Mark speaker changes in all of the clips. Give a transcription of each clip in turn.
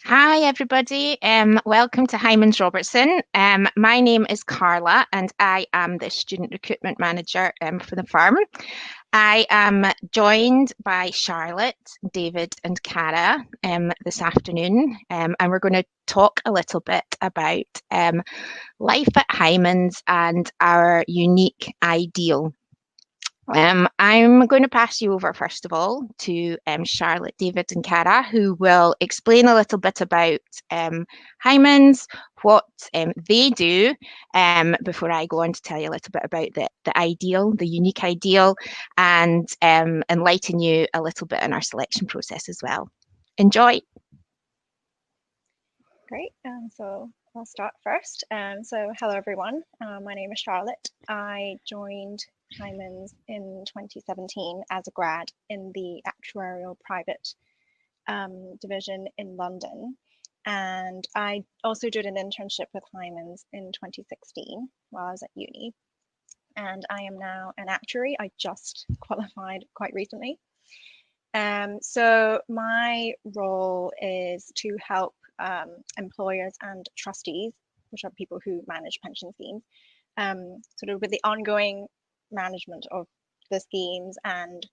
Speaker 1: Hi, everybody. Welcome to Hymans Robertson. My name is Carla, and I am the student recruitment manager for the firm. I am joined by Charlotte, David, and Cara this afternoon, and we're going to talk a little bit about life at Hymans and our unique iDeal. I'm going to pass you over, first of all, to Charlotte, David, and Cara, who will explain a little bit about Hymans, what they do, before I go on to tell you a little bit about the iDeal, the unique iDeal, and enlighten you a little bit in our selection process as well. Enjoy.
Speaker 2: Great. So I'll start first. So hello, everyone. My name is Charlotte. I joined Hymans in 2017 as a grad in the actuarial private division in London. And I also did an internship with Hymans in 2016 while I was at uni. And I am now an actuary. I just qualified quite recently. So my role is to help employers and trustees, which are people who manage pension schemes, sort of with the ongoing management of the schemes. And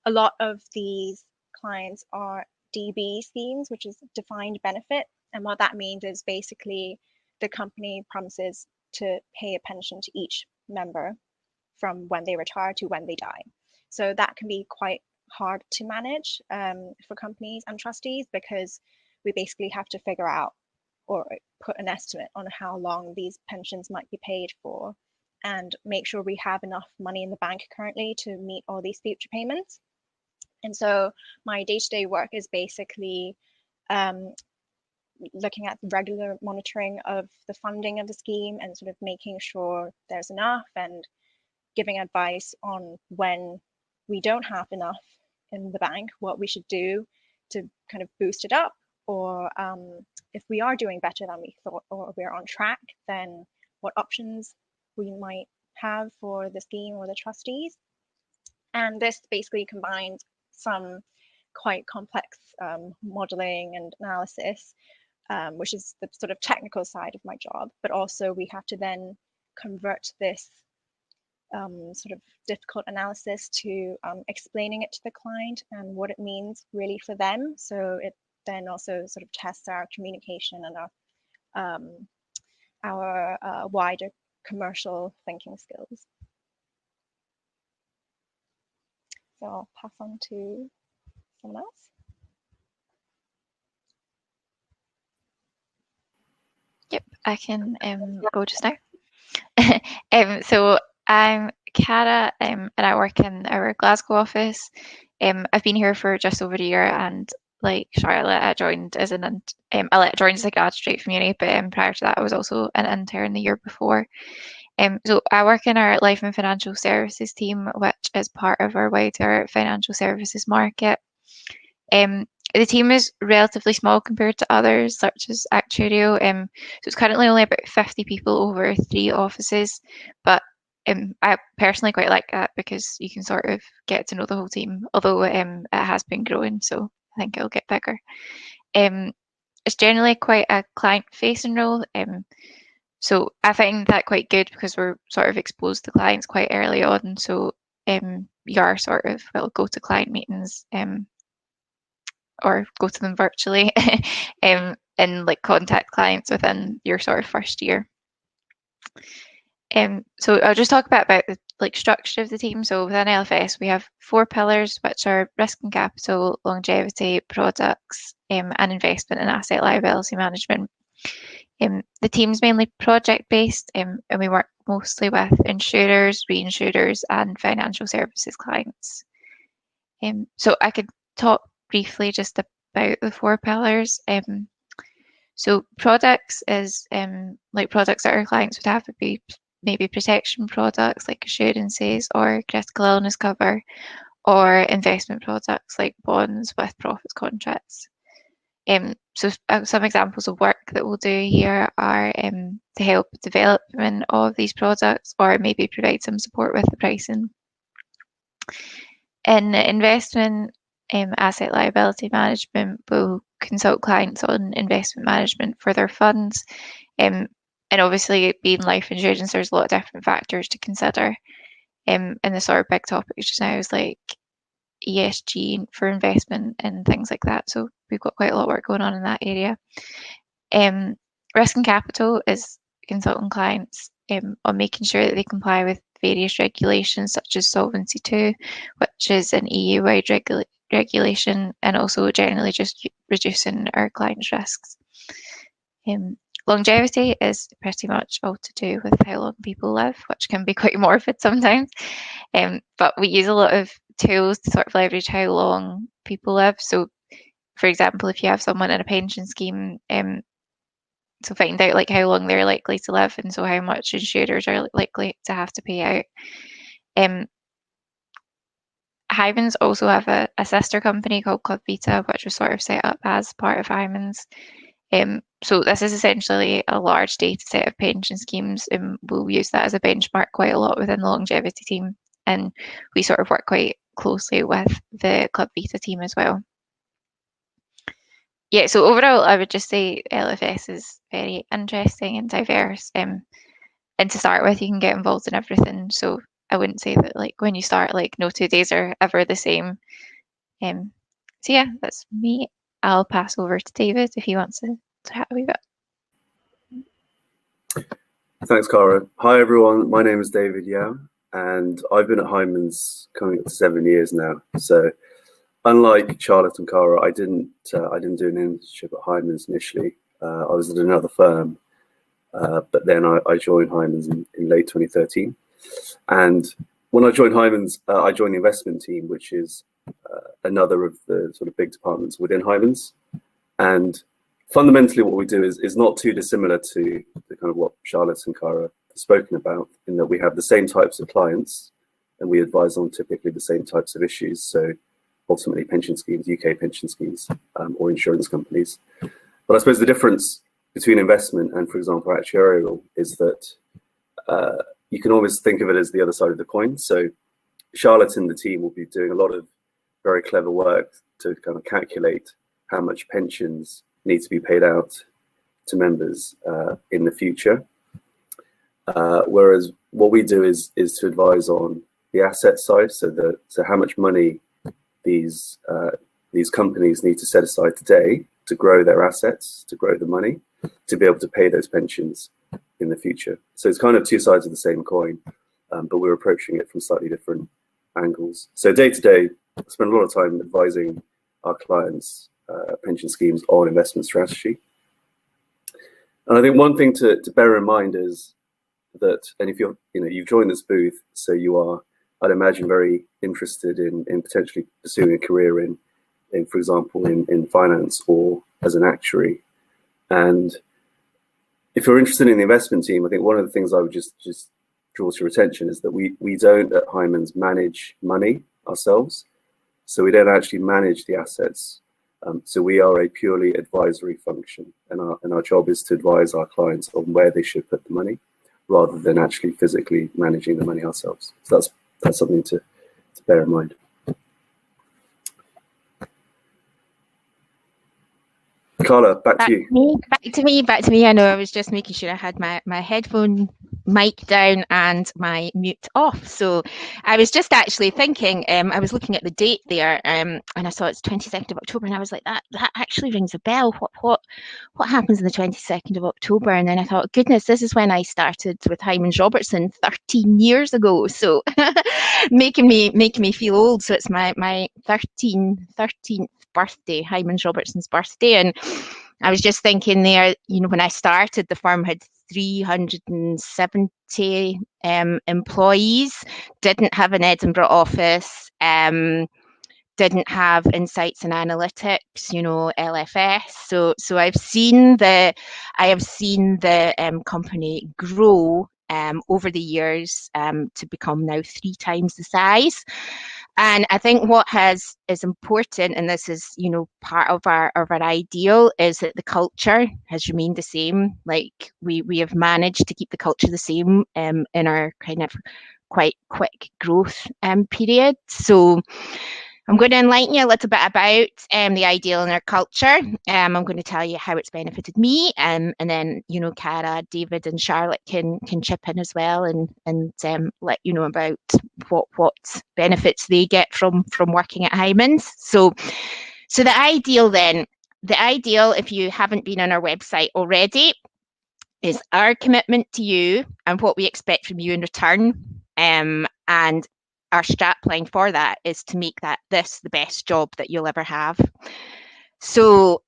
Speaker 2: a lot of these clients are DB schemes, which is defined benefit. And what that means is basically the company promises to pay a pension to each member from when they retire to when they die. So that can be quite hard to manage for companies and trustees, because we basically have to figure out or put an estimate on how long these pensions might be paid for and make sure we have enough money in the bank currently to meet all these future payments. And so my day-to-day work is basically looking at the regular monitoring of the funding of the scheme and sort of making sure there's enough, and giving advice on when we don't have enough in the bank, what we should do to kind of boost it up, or if we are doing better than we thought, or we're on track, then what options we might have for the scheme or the trustees. And this basically combines some quite complex modeling and analysis, which is the sort of technical side of my job, but also we have to then convert this sort of difficult analysis to explaining it to the client and what it means really for them. So it then also sort of tests our communication and our wider commercial thinking skills. So I'll pass on to someone else.
Speaker 3: Yep, I can go just now. So I'm Cara, and I work in our Glasgow office. I've been here for just over a year, and like Charlotte, I joined as I joined as a grad straight from uni, but prior to that, I was also an intern the year before. So I work in our life and financial services team, which is part of our wider financial services market. The team is relatively small compared to others, such as actuarial. So it's currently only about 50 people over 3 offices, but I personally quite like that because you can sort of get to know the whole team, although it has been growing, so I think it'll get bigger. It's generally quite a client-facing role, so I find that quite good because we're sort of exposed to clients quite early on, so you are sort of, well, go to client meetings, or go to them virtually, and like contact clients within your sort of first year. So I'll just talk about the like structure of the team. So within LFS, we have 4 pillars, which are risk and capital, longevity, products, and investment and asset liability management. The team's mainly project based, and we work mostly with insurers, reinsurers, and financial services clients. So I could talk briefly just about the 4 pillars. So products is like products that our clients would have would be maybe protection products like assurances or critical illness cover, or investment products like bonds with profits contracts. So some examples of work that we'll do here are to help development of these products, or maybe provide some support with the pricing. In investment asset liability management, we'll consult clients on investment management for their funds. And obviously, being life insurance, there's a lot of different factors to consider. And the sort of big topics just now is like ESG for investment and things like that. So we've got quite a lot of work going on in that area. Risk and capital is consulting clients on making sure that they comply with various regulations such as Solvency II, which is an EU-wide regulation, and also generally just reducing our clients' risks. Longevity is pretty much all to do with how long people live, which can be quite morbid sometimes. But we use a lot of tools to sort of leverage how long people live. So, for example, if you have someone in a pension scheme, so find out like how long they're likely to live, and so how much insurers are likely to have to pay out. Hymans also have a sister company called Club Vita, which was sort of set up as part of Hymans. So this is essentially a large data set of pension schemes, and we'll use that as a benchmark quite a lot within the longevity team. And we sort of work quite closely with the Club Vita team as well. Yeah, so overall, I would just say LFS is very interesting and diverse. And to start with, you can get involved in everything. So I wouldn't say that like when you start, like no 2 days are ever the same. So yeah, that's me. I'll pass over to David if he wants to chat a wee bit.
Speaker 4: Thanks, Cara. Hi, everyone. My name is David Yam, and I've been at Hymans coming up to 7 years now. So, unlike Charlotte and Cara, I didn't do an internship at Hymans initially. I was at another firm, but then I joined Hymans in late 2013. And when I joined Hymans, I joined the investment team, which is another of the sort of big departments within Hymans. And fundamentally, what we do is not too dissimilar to the kind of what Charlotte and Cara have spoken about, in that we have the same types of clients and we advise on typically the same types of issues. So ultimately pension schemes, UK pension schemes, or insurance companies. But I suppose the difference between investment and, for example, actuarial is that you can almost think of it as the other side of the coin. So Charlotte and the team will be doing a lot of very clever work to kind of calculate how much pensions need to be paid out to members in the future. Whereas what we do is to advise on the asset side, so how much money these companies need to set aside today to grow their assets, to grow the money, to be able to pay those pensions in the future. So it's kind of two sides of the same coin, but we're approaching it from slightly different angles. So day to day, I spend a lot of time advising our clients' pension schemes on investment strategy. And I think one thing to bear in mind is that, and if you've joined this booth, so you are, I'd imagine, very interested in potentially pursuing a career in for example, in finance or as an actuary. And if you're interested in the investment team, I think one of the things I would just draw to your attention is that we don't at Hymans manage money ourselves. So we don't actually manage the assets. So we are a purely advisory function, and our job is to advise our clients on where they should put the money, rather than actually physically managing the money ourselves. So that's something to bear in mind. Carla, back to you.
Speaker 1: Back to me. I know I was just making sure I had my headphone mic down and my mute off. So I was just actually thinking, I was looking at the date there, and I saw it's 22nd of October, and I was like, that actually rings a bell. What happens on the 22nd of October? And then I thought, goodness, this is when I started with Hymans Robertson 13 years ago. So making me feel old. So it's my 13th birthday, Hymans Robertson's birthday. And I was just thinking there, when I started, the firm had 370 employees, didn't have an Edinburgh office, didn't have insights and analytics, LFS. So I have seen the company grow over the years to become now 3 times the size. And I think what is important, and this is part of our iDeal, is that the culture has remained the same. Like we have managed to keep the culture the same in our kind of quite quick growth period. So I'm going to enlighten you a little bit about the iDeal and our culture. I'm going to tell you how it's benefited me, and then Cara, David, and Charlotte can chip in as well, and let you know about what benefits they get from working at Hymans. So the iDeal then. The iDeal, if you haven't been on our website already, is our commitment to you and what we expect from you in return. And our strapline for that is to make this the best job that you'll ever have. So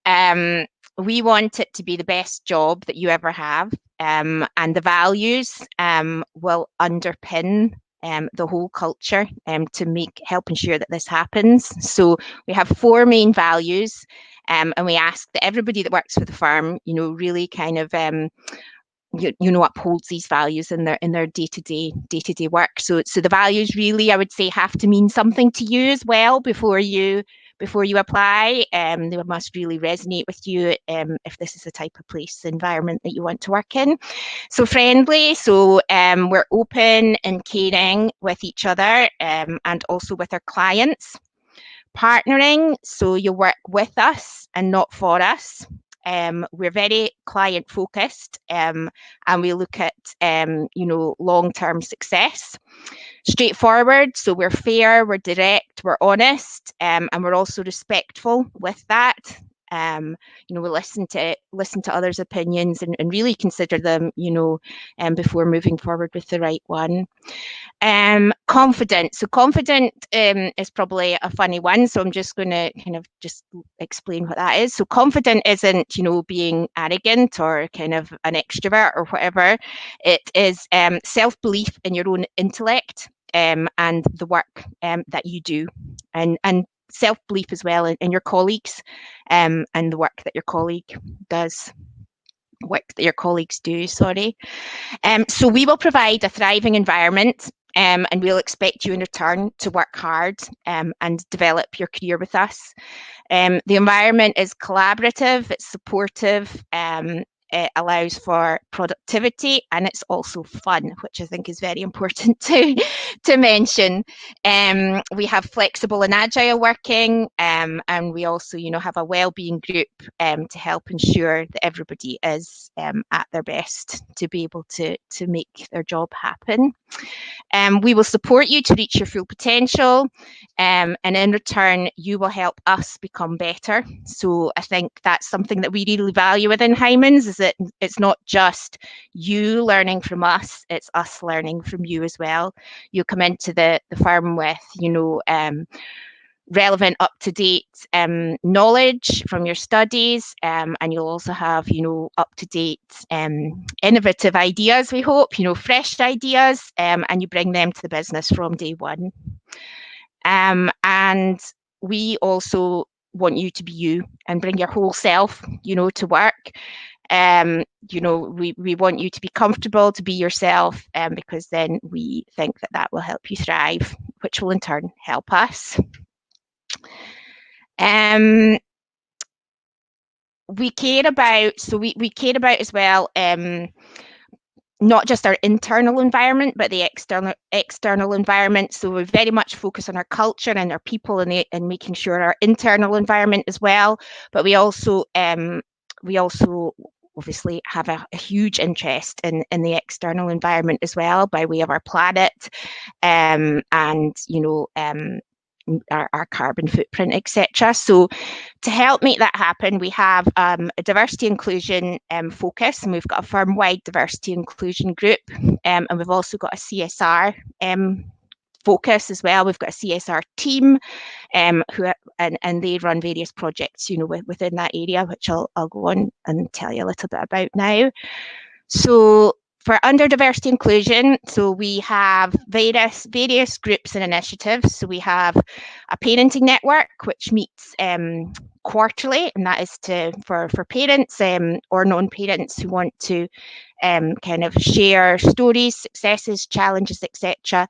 Speaker 1: we want it to be the best job that you ever have, and the values will underpin the whole culture to help ensure that this happens. So we have 4 main values, and we ask that everybody that works for the firm, really kind of upholds these values in their day-to-day work. So the values really, I would say, have to mean something to you as well before you apply. They must really resonate with you if this is the type of place, environment that you want to work in. So friendly, so we're open and caring with each other, and also with our clients. Partnering, so you work with us and not for us. We're very client focused, and we look at long-term success. Straightforward, so we're fair, we're direct, we're honest, and we're also respectful with that. We listen to others' opinions and really consider them, before moving forward with the right one. Confident. So confident is probably a funny one. So I'm just going to kind of just explain what that is. So confident isn't, being arrogant or kind of an extrovert or whatever. It is self-belief in your own intellect and the work that you do, and self-belief as well in your colleagues and the work that your colleagues do. So we will provide a thriving environment, and we'll expect you in return to work hard and develop your career with us. The environment is collaborative, it's supportive, it allows for productivity, and it's also fun, which I think is very important to mention. We have flexible and agile working, and we also, have a wellbeing group to help ensure that everybody is at their best to be able to make their job happen. We will support you to reach your full potential, and in return, you will help us become better. So I think that's something that we really value within Hymans, is that it's not just you learning from us, it's us learning from you as well. You'll come into the firm with, relevant, up-to-date knowledge from your studies, and you'll also have, up-to-date innovative ideas, we hope, fresh ideas, and you bring them to the business from day one. And we also want you to be you and bring your whole self, to work. We want you to be comfortable, to be yourself, because then we think that will help you thrive, which will in turn help us. We care about as well, not just our internal environment, but the external environment. So we very much focus on our culture and our people and making sure our internal environment as well. But we also obviously have a huge interest in the external environment as well, by way of our planet, and our carbon footprint, etc. So to help make that happen, we have a diversity inclusion focus, and we've got a firm-wide diversity inclusion group, and we've also got a CSR focus as well. We've got a CSR team and they run various projects, within that area, which I'll go on and tell you a little bit about now. So for under diversity inclusion, so we have various groups and initiatives. So we have a parenting network, which meets quarterly, and that is for parents or non-parents who want to kind of share stories, successes, challenges, etc.,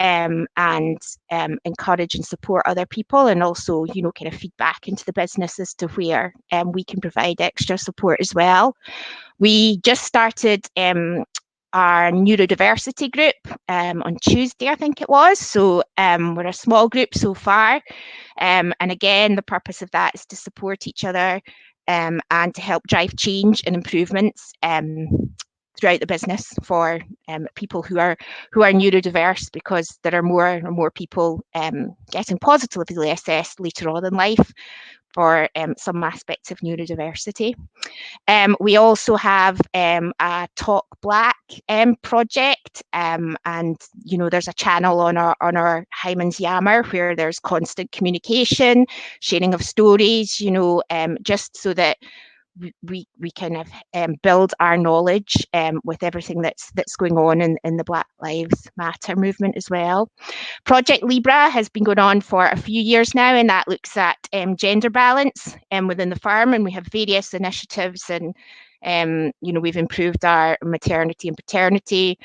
Speaker 1: and encourage and support other people, and also, kind of feedback into the business as to where we can provide extra support as well. We just started our neurodiversity group on Tuesday, I think it was. So we're a small group so far. And again, the purpose of that is to support each other and to help drive change and improvements throughout the business for people who are neurodiverse, because there are more and more people getting positively assessed later on in life for some aspects of neurodiversity. We also have a Talk Black project, and there's a channel on our Hymans Yammer where there's constant communication, sharing of stories, just so that we kind of build our knowledge with everything that's going on in the Black Lives Matter movement as well. Project Libra has been going on for a few years now, and that looks at gender balance within the firm, and we have various initiatives, and we've improved our maternity and paternity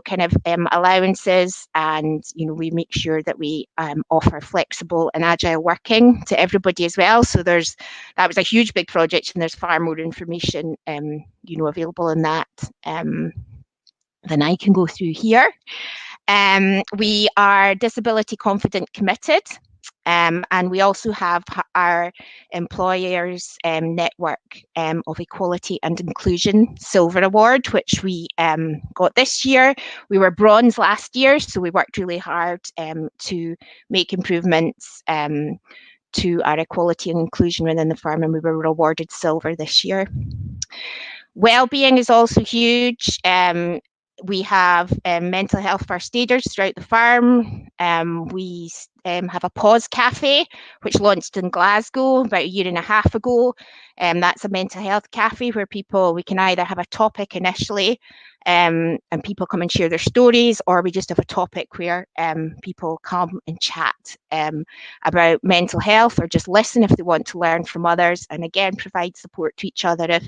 Speaker 1: kind of allowances, and we make sure that we offer flexible and agile working to everybody as well. So that was a huge big project, and there's far more information available in that than I can go through here. We are disability confident committed, and we also have our employers network of equality and inclusion silver award, which we got this year. We were bronze last year, so we worked really hard to make improvements to our equality and inclusion within the firm, and we were awarded silver this year. Wellbeing is also huge. We have mental health first aiders throughout the firm. We have a pause cafe, which launched in Glasgow about a year and a half ago. That's a mental health cafe where we can either have a topic initially, and people come and share their stories, or we just have a topic where people come and chat about mental health, or just listen if they want to learn from others, and again provide support to each other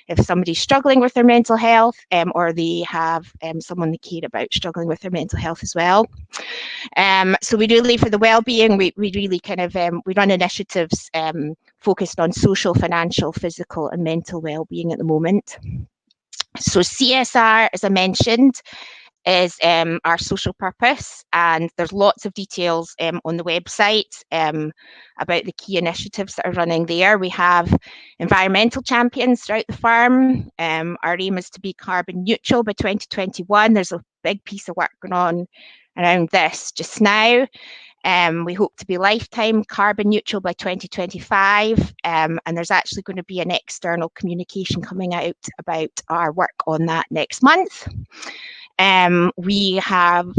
Speaker 1: if somebody's struggling with their mental health, or they have someone they care about struggling with their mental health as well. So we really, for the well-being, we really kind of we run initiatives focused on social, financial, physical and mental well-being at the moment. So CSR, as I mentioned, is our social purpose, and there's lots of details on the website about the key initiatives that are running there. We have environmental champions throughout the firm. Our aim is to be carbon neutral by 2021. There's a big piece of work going on around this just now. We hope to be lifetime carbon neutral by 2025, and there's actually going to be an external communication coming out about our work on that next month. We're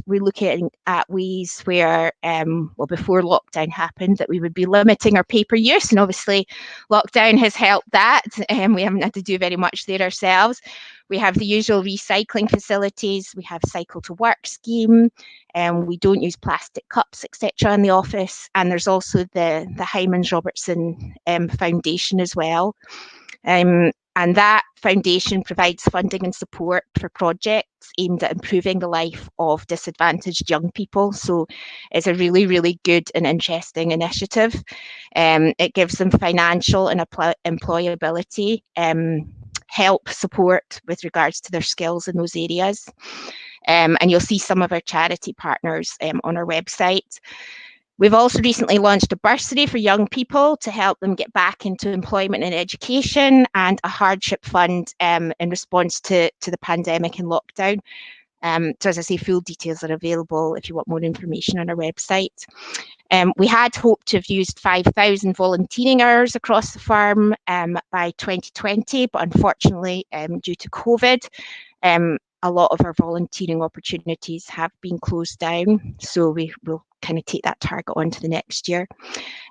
Speaker 1: looking at ways where, before lockdown happened, that we would be limiting our paper use, and obviously lockdown has helped that. We haven't had to do very much there ourselves. We have the usual recycling facilities. We have cycle to work scheme, and we don't use plastic cups, etc. in the office. And there's also the Hymans Robertson Foundation as well. And that foundation provides funding and support for projects aimed at improving the life of disadvantaged young people. So it's a really, really good and interesting initiative. It gives them financial and employability help, support with regards to their skills in those areas. And you'll see some of our charity partners on our website. We've also recently launched a bursary for young people to help them get back into employment and education, and a hardship fund in response to the pandemic and lockdown. So as I say, full details are available if you want more information on our website. We had hoped to have used 5,000 volunteering hours across the firm by 2020, but unfortunately, due to COVID, a lot of our volunteering opportunities have been closed down. So we will kind of take that target on to the next year.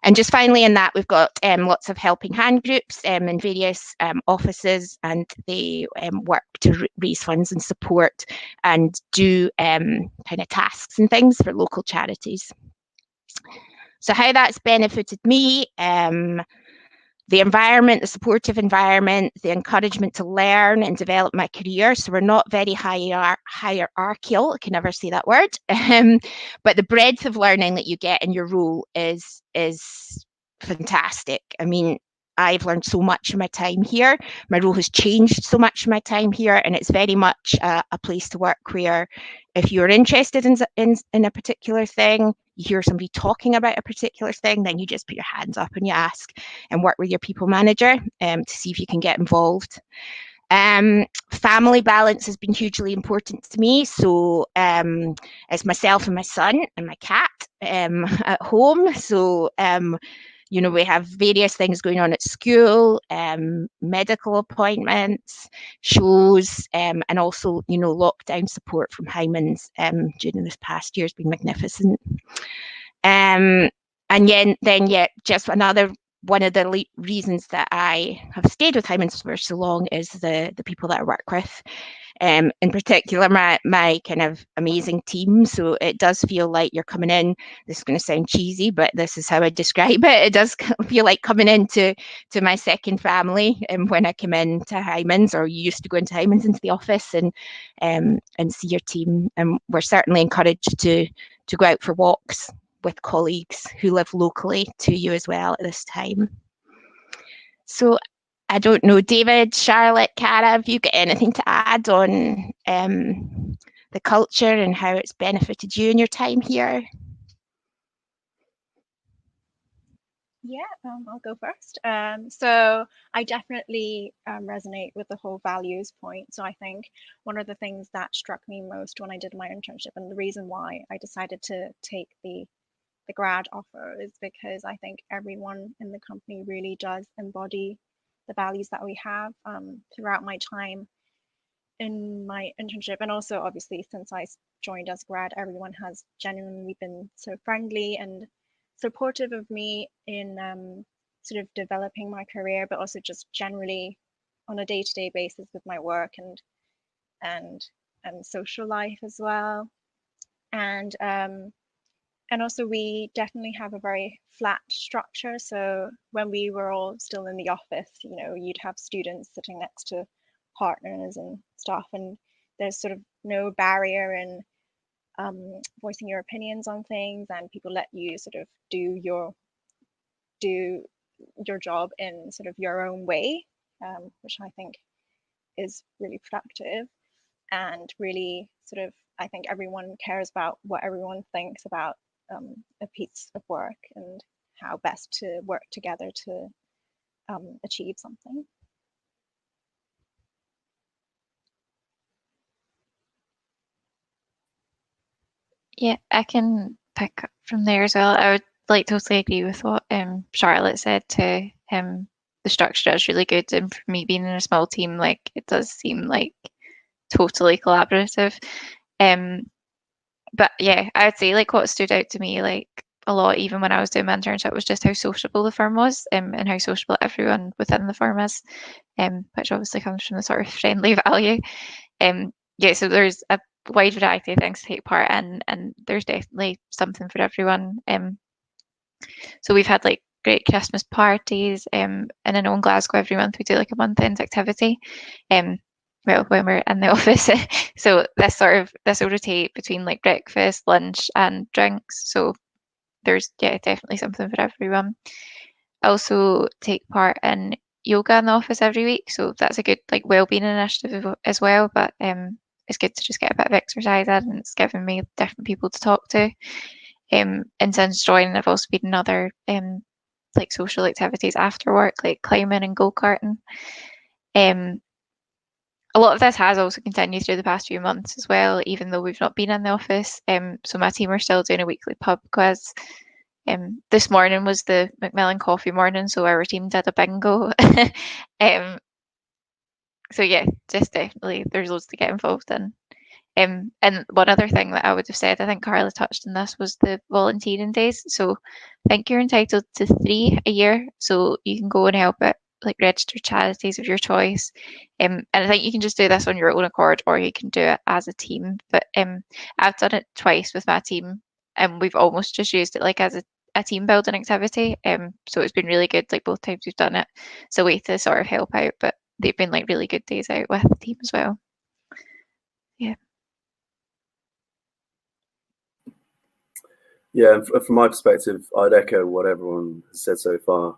Speaker 1: And just finally in that, we've got lots of helping hand groups in various offices, and they work to raise funds and support and do kind of tasks and things for local charities. So how that's benefited me, the environment, the supportive environment, the encouragement to learn and develop my career. So we're not very hierarchical, I can never say that word, but the breadth of learning that you get in your role is fantastic. I mean, I've learned so much in my time here. My role has changed so much in my time here, and it's very much a place to work where if you're interested in a particular thing, you hear somebody talking about a particular thing, then you just put your hands up and you ask and work with your people manager to see if you can get involved. Family balance has been hugely important to me. So it's myself and my son and my cat at home. So we have various things going on at school, medical appointments, shows, and also, lockdown support from Hymans during this past year has been magnificent. And then, just another one of the reasons that I have stayed with Hymans for so long is the people that I work with. In particular, my kind of amazing team. So it does feel like you're coming in. This is going to sound cheesy, but this is how I describe it. It does feel like coming into my second family. And when I come into Hymans, or you used to go into Hymans into the office and see your team, and we're certainly encouraged to go out for walks with colleagues who live locally to you as well at this time. So I don't know, David, Charlotte, Cara, have you got anything to add on the culture and how it's benefited you in your time here?
Speaker 2: Yeah, I'll go first. So I definitely resonate with the whole values point. So I think one of the things that struck me most when I did my internship, and the reason why I decided to take the grad offer, is because I think everyone in the company really does embody the values that we have. Throughout my time in my internship, and also obviously since I joined as grad, everyone has genuinely been so friendly and supportive of me in sort of developing my career, but also just generally on a day-to-day basis with my work and social life as well. And also we definitely have a very flat structure. So when we were all still in the office, you'd have students sitting next to partners and stuff, and there's sort of no barrier in voicing your opinions on things, and people let you sort of do your job in sort of your own way, which I think is really productive, and really sort of, I think everyone cares about what everyone thinks about a piece of work and how best to work together to achieve something.
Speaker 3: Yeah, I can pick up from there as well. I would like totally agree with what Charlotte said to him. The structure is really good, and for me being in a small team, like it does seem like totally collaborative. But yeah, I would say like what stood out to me like a lot, even when I was doing my internship, was just how sociable the firm was, and how sociable everyone within the firm is, which obviously comes from the sort of friendly value. Yeah, so there's a wide variety of things to take part in, and there's definitely something for everyone. So we've had like great Christmas parties, and I know in Glasgow every month we do like a month-end activity. Well, when we're in the office. So this will rotate between like breakfast, lunch, and drinks. So there's definitely something for everyone. I also take part in yoga in the office every week, so that's a good like well-being initiative as well. But it's good to just get a bit of exercise in, and it's given me different people to talk to. And since joining, I've also been in other like social activities after work, like climbing and go-karting. A lot of this has also continued through the past few months as well, even though we've not been in the office. So my team are still doing a weekly pub quiz. This morning was the Macmillan coffee morning, so our team did a bingo. So yeah, just definitely there's loads to get involved in. And one other thing that I would have said, I think Carla touched on this, was the volunteering days. So I think you're entitled to 3 a year, so you can go and help at like registered charities of your choice. And I think you can just do this on your own accord, or you can do it as a team. But I've done it twice with my team, and we've almost just used it like as a team building activity. So it's been really good. Like both times we've done it, it's a way to sort of help out. But they've been like really good days out with the team as well. Yeah.
Speaker 4: Yeah, from my perspective, I'd echo what everyone has said so far.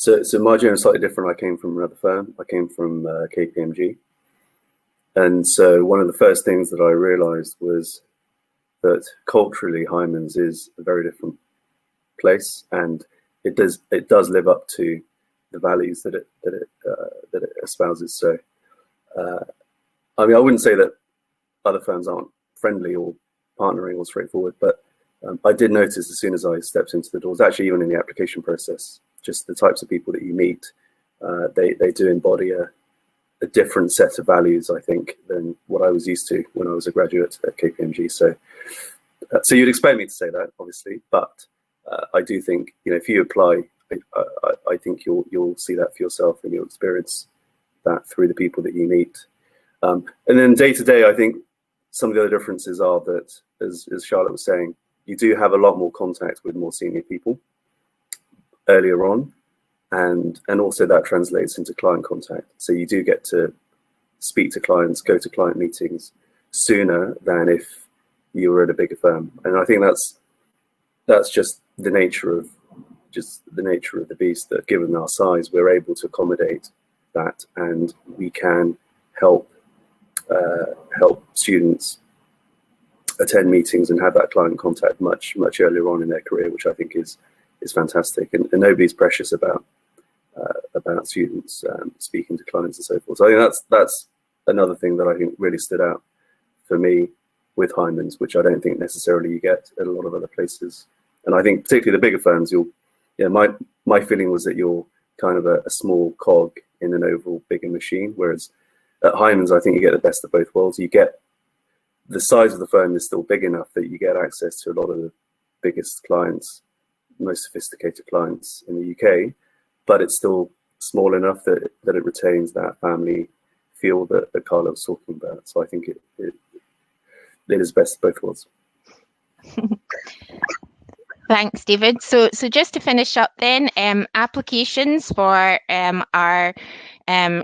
Speaker 4: So my journey is slightly different. I came from another firm. I came from KPMG. And so one of the first things that I realized was that culturally Hymans is a very different place, and it does live up to the values that it espouses. So I mean, I wouldn't say that other firms aren't friendly or partnering or straightforward, but I did notice as soon as I stepped into the doors, actually even in the application process, just the types of people that you meet, they do embody a different set of values, I think, than what I was used to when I was a graduate at KPMG. So you'd expect me to say that, obviously, but I do think, you know, if you apply, I think you'll see that for yourself, and you'll experience that through the people that you meet. And then day to day, I think some of the other differences are that, as Charlotte was saying, you do have a lot more contact with more senior people earlier on, and also that translates into client contact. So you do get to speak to clients, go to client meetings sooner than if you were at a bigger firm. And I think that's just the nature of the beast, that given our size, we're able to accommodate that, and we can help students attend meetings and have that client contact much earlier on in their career, which I think is fantastic. And nobody's precious about students speaking to clients and so forth. So I think that's another thing that I think really stood out for me with Hymans, which I don't think necessarily you get at a lot of other places. And I think particularly the bigger firms, my feeling was that you're kind of a small cog in an overall bigger machine, whereas at Hymans, I think you get the best of both worlds. You get the size of the firm is still big enough that you get access to a lot of the biggest clients, most sophisticated clients in the UK, but it's still small enough that it retains that family feel that Carla was talking about. So I think it is best of both worlds.
Speaker 1: Thanks, David. So just to finish up then, applications for our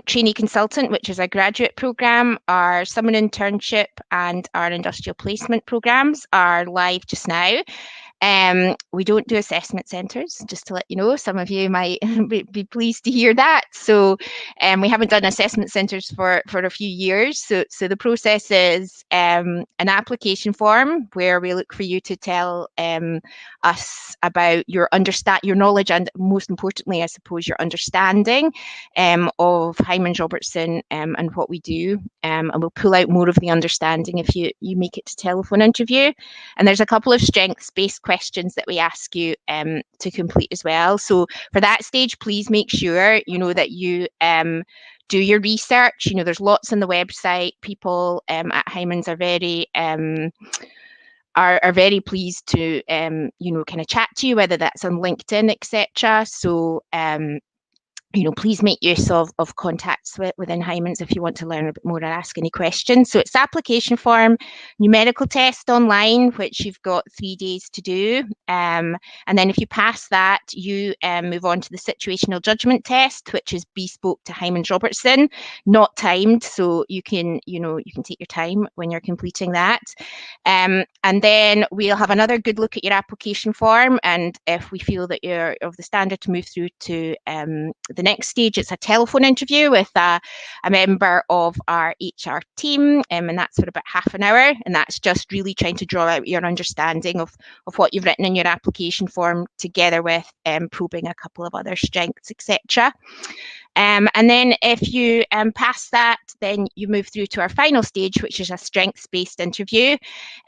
Speaker 1: trainee consultant, which is a graduate programme, our summer internship and our industrial placement programmes are live just now. We don't do assessment centres, just to let you know. Some of you might be pleased to hear that. So we haven't done assessment centres for a few years. So the process is an application form where we look for you to tell us about your knowledge, and most importantly, I suppose, your understanding of Hymans Robertson and what we do. And we'll pull out more of the understanding if you make it to telephone interview. And there's a couple of strengths-based questions that we ask you to complete as well. So for that stage, please make sure that you do your research. There's lots on the website. People at Hymans are very pleased to kind of chat to you, whether that's on LinkedIn, etc. So please make use of contacts within Hymans if you want to learn a bit more or ask any questions. So it's application form, numerical test online, which you've got 3 days to do. And then if you pass that, you move on to the situational judgment test, which is bespoke to Hymans Robertson, not timed. So you can take your time when you're completing that. And then we'll have another good look at your application form. And if we feel that you're of the standard to move through to the next stage, it's a telephone interview with a member of our HR team, and that's for about half an hour, and that's just really trying to draw out your understanding of what you've written in your application form, together with probing a couple of other strengths, etc. And then if you pass that, then you move through to our final stage, which is a strengths-based interview.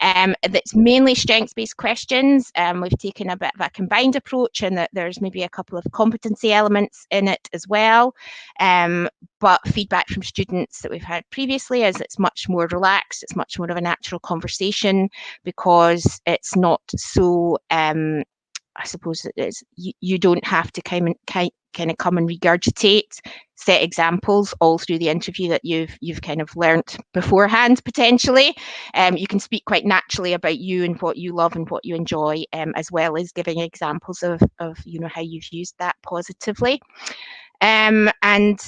Speaker 1: That's mainly strengths-based questions. We've taken a bit of a combined approach, and that there's maybe a couple of competency elements in it as well. But feedback from students that we've had previously is it's much more relaxed. It's much more of a natural conversation, because it's not so, I suppose it is, you don't have to kind of come and regurgitate set examples all through the interview that you've kind of learnt beforehand, potentially. You can speak quite naturally about you and what you love and what you enjoy, as well as giving examples of how you've used that positively. And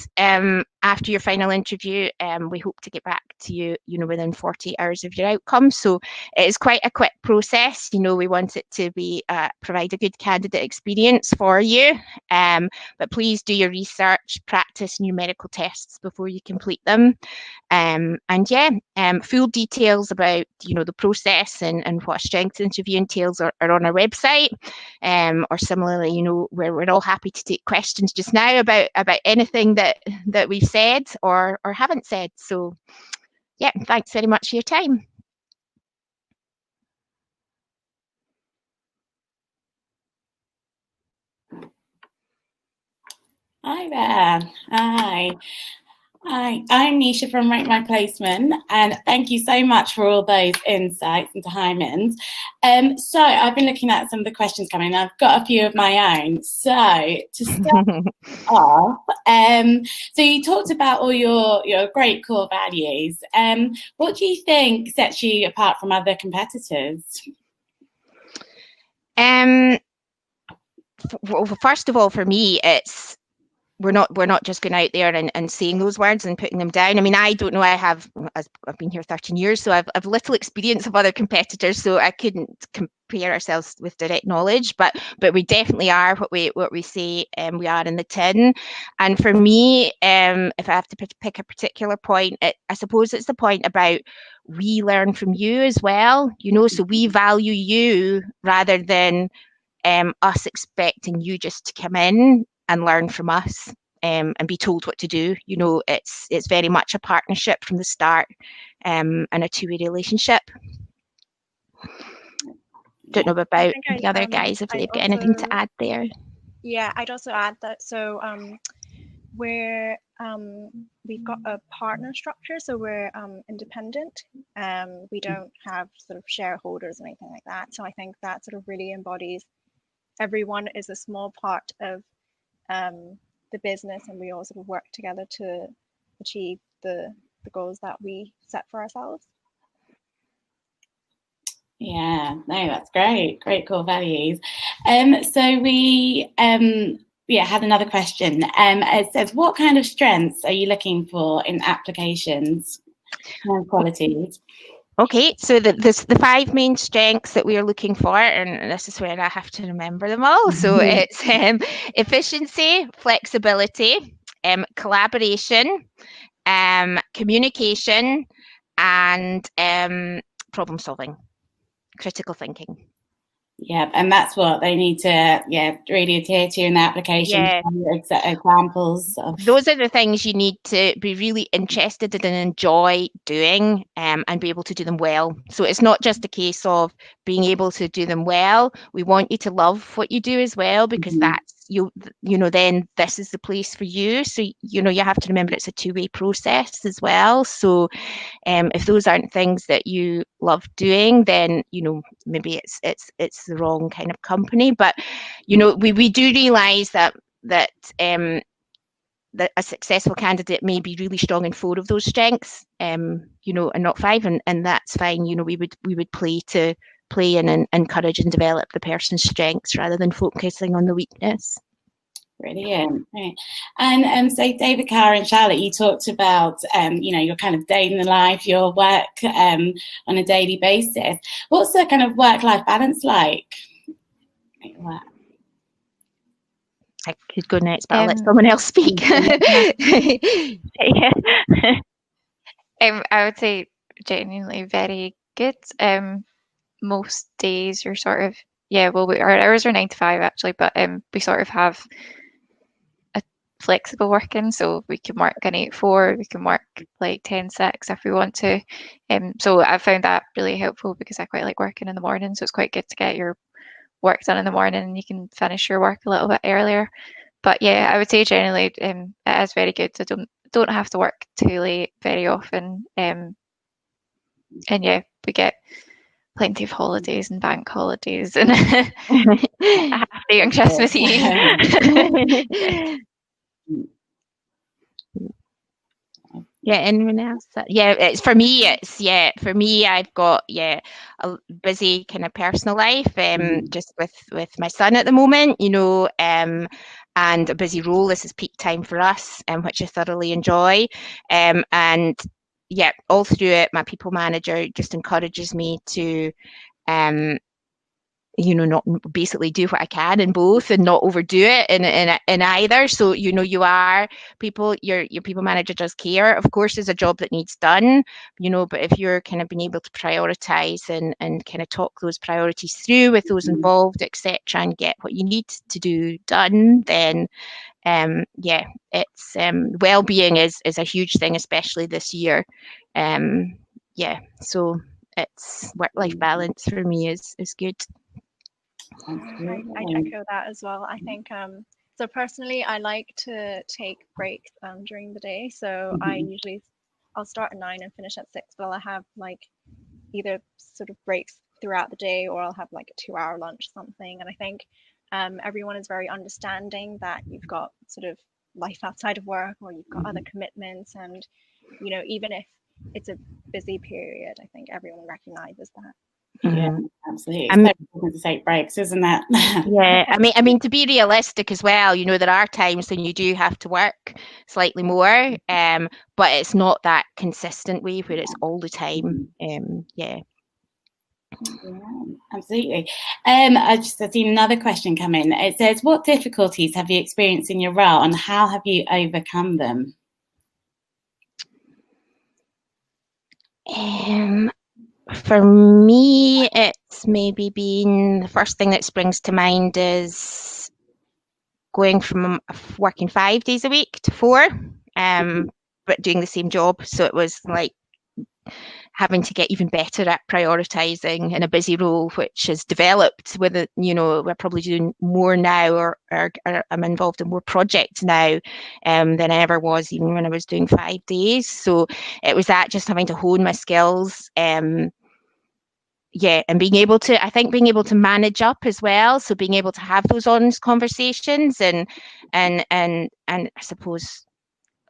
Speaker 1: after your final interview, we hope to get back to you, within 48 hours of your outcome. So it is quite a quick process. We want it to be provide a good candidate experience for you. But please do your research, practice numerical tests before you complete them. Full details about the process and what a strengths interview entails are on our website. Or similarly, we're all happy to take questions just now about anything that we've said or haven't said. So yeah, thanks very much for your time.
Speaker 5: Hi there. Hi. Hi, I'm Nisha from Rank My Placement, and thank you so much for all those insights into Hymans. So I've been looking at some of the questions coming, and I've got a few of my own. So to start off, so you talked about all your great core values. What do you think sets you apart from other competitors?
Speaker 1: Well, first of all, for me, it's we're not just going out there and saying those words and putting them down. I mean, I don't know. I've been here 13 years, so I've little experience of other competitors, so I couldn't compare ourselves with direct knowledge. But we definitely are what we say we are in the tin. And for me, if I have to pick a particular point, I suppose it's the point about we learn from you as well. So we value you rather than us expecting you just to come in and learn from us and be told what to do. It's very much a partnership from the start and a two-way relationship. Don't know about the other guys if they've got anything to add there.
Speaker 2: Yeah, I'd also add that we've got a partner structure, so we're independent. We don't have sort of shareholders or anything like that. So I think that sort of really embodies everyone is a small part of the business, and we all sort of work together to achieve the goals that we set for ourselves.
Speaker 5: Yeah, no, that's great core values. So we had another question. It says, what kind of strengths are you looking for in applications and qualities?
Speaker 1: Okay, so the 5 main strengths that we are looking for, and this is where I have to remember them all. So it's efficiency, flexibility, collaboration, communication, and problem solving, critical thinking.
Speaker 5: Yeah, and that's what they need to really adhere to in the application.
Speaker 1: Yeah.
Speaker 5: Examples of.
Speaker 1: Those are the things you need to be really interested in and enjoy doing, and be able to do them well. So it's not just a case of being able to do them well. We want you to love what you do as well, because that's then this is the place for you. So you have to remember it's a two-way process as well. So if those aren't things that you love doing, then maybe it's the wrong kind of company. But we do realize that a successful candidate may be really strong in 4 of those strengths, and not 5, and that's fine. We would play and encourage and develop the person's strengths rather than focusing on the weakness.
Speaker 5: Brilliant. Right. And so David, Cara and Charlotte, you talked about your kind of day in the life, your work on a daily basis. What's the kind of work-life balance like?
Speaker 1: I could go next, but I'll let someone else speak.
Speaker 3: Yeah. I would say genuinely very good. Most days you're sort of, our hours are 9 to 5 actually, but we sort of have a flexible working, so we can work an 8-4, we can work like 10-6 if we want to. So I found that really helpful because I quite like working in the morning, so it's quite good to get your work done in the morning and you can finish your work a little bit earlier. But yeah, I would say generally it is very good. I don't have to work too late very often. And yeah, we get plenty of holidays and bank holidays and a half day on Christmas Eve.
Speaker 1: Yeah, anyone else? It's for me. I've got a busy kind of personal life, just with my son at the moment, and a busy role. This is peak time for us, which I thoroughly enjoy. And yeah, all through it, my people manager just encourages me to not basically do what I can in both and not overdo it in either. So, your people manager does care. Of course, there's a job that needs done, but if you're kind of being able to prioritize and kind of talk those priorities through with those involved, etc., and get what you need to do done, then it's well-being is a huge thing, especially this year. So it's work-life balance for me is good.
Speaker 2: I echo that as well. I think so personally, I like to take breaks during the day. So I'll start at 9 and finish at 6, but I'll have like either sort of breaks throughout the day, or I'll have like a 2-hour lunch or something. And I think everyone is very understanding that you've got sort of life outside of work, or you've got other commitments, and even if it's a busy period, I think everyone recognizes that.
Speaker 5: Yeah, absolutely. It's so important to take breaks, isn't it?
Speaker 1: Yeah, I mean, to be realistic as well, there are times when you do have to work slightly more, but it's not that consistent way where it's all the time. Yeah,
Speaker 5: absolutely. I've seen another question come in. It says, what difficulties have you experienced in your role and how have you overcome them?
Speaker 1: For me, it's maybe been the first thing that springs to mind is going from working 5 days a week to 4, but doing the same job. So it was like having to get even better at prioritizing in a busy role, which has developed with it. We're probably doing more now, or I'm involved in more projects now than I ever was, even when I was doing 5 days. So it was that, just having to hone my skills. And being able to manage up as well. So being able to have those honest conversations and I suppose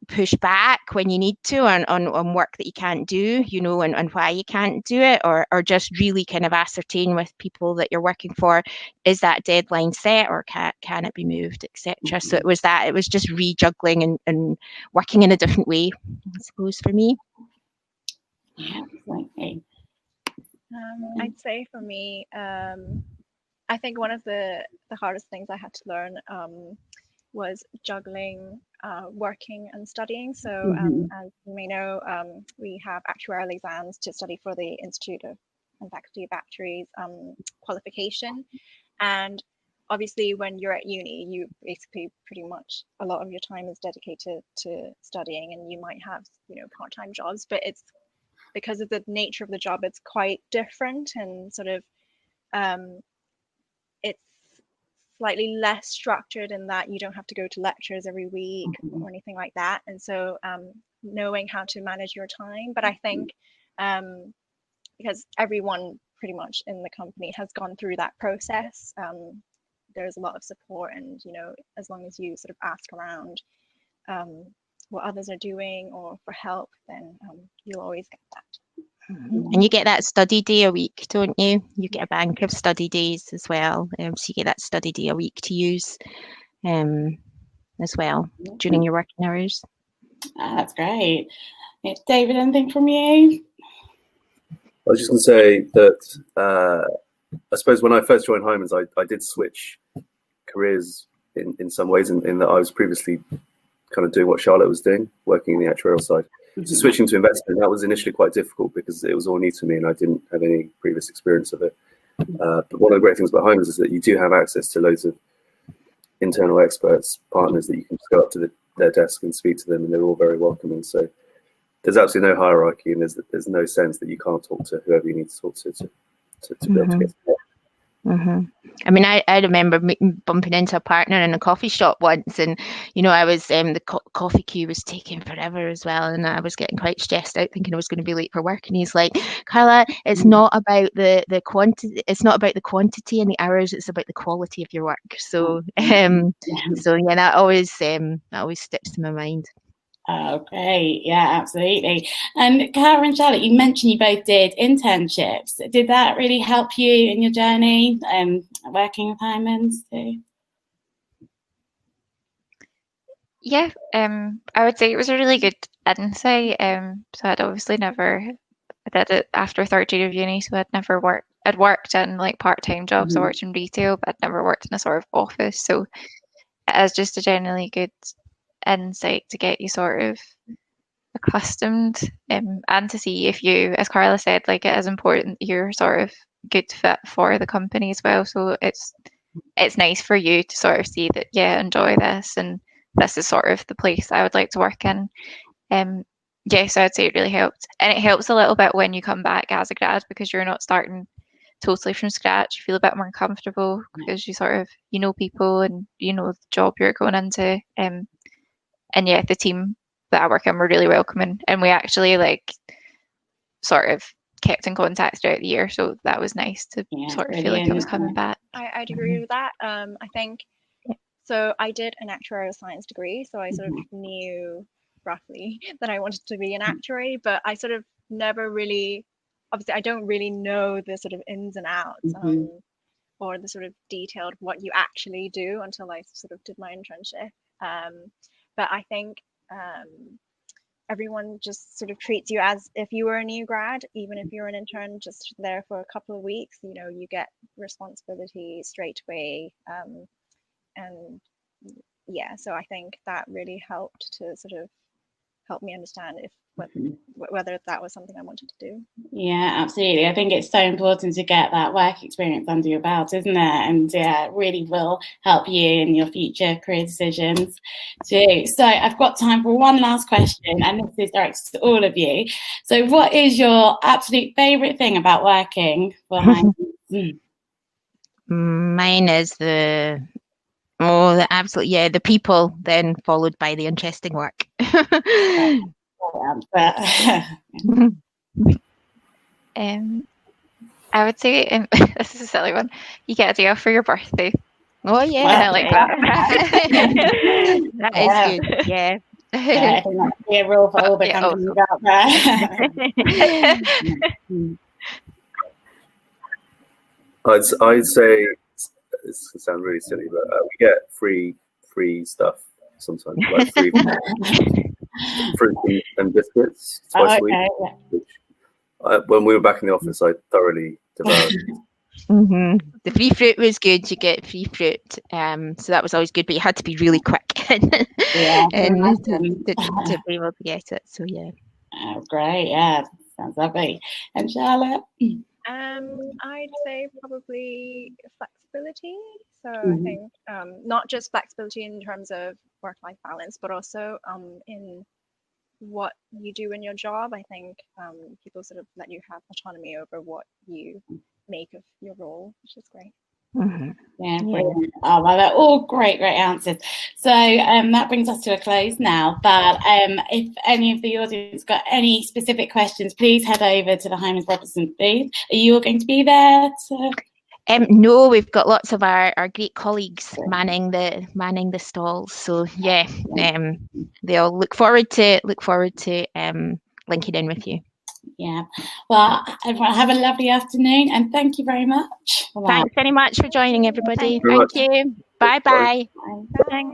Speaker 1: push back when you need to on work that you can't do, and why you can't do it, or just really kind of ascertain with people that you're working for, is that deadline set, or can it be moved, etc. So it was just rejuggling and working in a different way, I suppose, for me.
Speaker 5: Yeah, exactly.
Speaker 2: I'd say for me, I think one of the hardest things I had to learn was juggling working and studying. So as you may know, we have actuarial exams to study for the Institute of and Faculty of Actuaries qualification. And obviously when you're at uni, you basically pretty much a lot of your time is dedicated to studying, and you might have, part-time jobs, but it's because of the nature of the job, it's quite different, and sort of it's slightly less structured in that you don't have to go to lectures every week or anything like that. And so knowing how to manage your time. But I think because everyone pretty much in the company has gone through that process, there's a lot of support, and as long as you sort of ask around what others are doing or for help, then you'll always get that.
Speaker 1: And you get that study day a week, don't you? You get a bank of study days as well, so you get that study day a week to use as well during your working hours.
Speaker 5: That's great. David, anything from you?
Speaker 4: I was just going to say that I suppose when I first joined Hymans, I did switch careers in some ways, in that I was previously kind of doing what Charlotte was doing, working in the actuarial side. So switching to investment, that was initially quite difficult because it was all new to me and I didn't have any previous experience of it. But one of the great things about Hymans is that you do have access to loads of internal experts, partners that you can just go up to their desk and speak to them, and they're all very welcoming. So there's absolutely no hierarchy, and there's no sense that you can't talk to whoever you need to talk to be able to get to that.
Speaker 1: I mean, I remember bumping into a partner in a coffee shop once, and I was the coffee queue was taking forever as well, and I was getting quite stressed out, thinking I was going to be late for work. And he's like, "Carla, it's not about the quantity. It's not about the quantity and the hours. It's about the quality of your work." So, that always sticks to my mind.
Speaker 5: Oh, great. Yeah, absolutely. And Cara and Charlotte, you mentioned you both did internships. Did that really help you in your journey working with Hymans too?
Speaker 3: Yeah, I would say it was a really good insight. So I'd obviously never I did it after third year of uni, so I'd worked in like part-time jobs. I worked in retail, but I'd never worked in a sort of office. So it is just a generally good insight to get you sort of accustomed, and to see if you, as Carla said, like it is important that you're sort of good fit for the company as well. So it's nice for you to sort of see that, yeah, enjoy this, and this is sort of the place I would like to work in. Yes, I'd say it really helped. And it helps a little bit when you come back as a grad, because you're not starting totally from scratch. You feel a bit more comfortable because you sort of, you know people and you know the job you're going into. And yeah, the team that I work in were really welcoming, and we actually like sort of kept in contact throughout the year. So that was nice to sort of feel like I was coming back.
Speaker 2: I'd agree with that. I think, so I did an actuarial science degree, so I sort of knew roughly that I wanted to be an actuary, but I sort of never really, obviously I don't really know the sort of ins and outs or the sort of detailed what you actually do until I sort of did my internship. But I think everyone just sort of treats you as if you were a new grad, even if you're an intern just there for a couple of weeks. You know, you get responsibility straight away. And yeah, so I think that really helped to sort of help me understand if whether that was something I wanted to do.
Speaker 5: Yeah, absolutely. I think it's so important to get that work experience under your belt, isn't it? And yeah, it really will help you in your future career decisions too. So I've got time for one last question, and this is directed to all of you. So what is your absolute favourite thing about working for Hymans?
Speaker 1: Mine is the people, then followed by the interesting work.
Speaker 3: I would say, this is a silly one, you get a day off for your birthday.
Speaker 1: Oh yeah,
Speaker 3: I like that.
Speaker 1: That is good. Yeah.
Speaker 5: Yeah, I think that's a rule for all the companies out there.
Speaker 4: I'd say, this sounds really silly, but we get free stuff sometimes, like free fruit and biscuits twice a week. Which, when we were back in the office, I thoroughly devoured.
Speaker 1: The free fruit was good. You get free fruit, so that was always good. But you had to be really quick and to be able to get it. So yeah.
Speaker 5: Oh, great! Yeah, sounds lovely. And Charlotte?
Speaker 2: I'd say probably flexibility. So I think not just flexibility in terms of work-life balance, but also in what you do in your job. I think people sort of let you have autonomy over what you make of your role, which is great.
Speaker 5: Yeah, brilliant. Oh, well, they're all great answers. So that brings us to a close now. But if any of the audience got any specific questions, please head over to the Hymans Robertson booth. Are you all going to be there?
Speaker 1: No, we've got lots of our great colleagues manning the stalls. So yeah, they'll look forward to linking in with you.
Speaker 5: Yeah. Well, everyone, have a lovely afternoon, and thank you very much.
Speaker 1: Thanks very much for joining, everybody. Thank you. Bye-bye.
Speaker 2: Bye.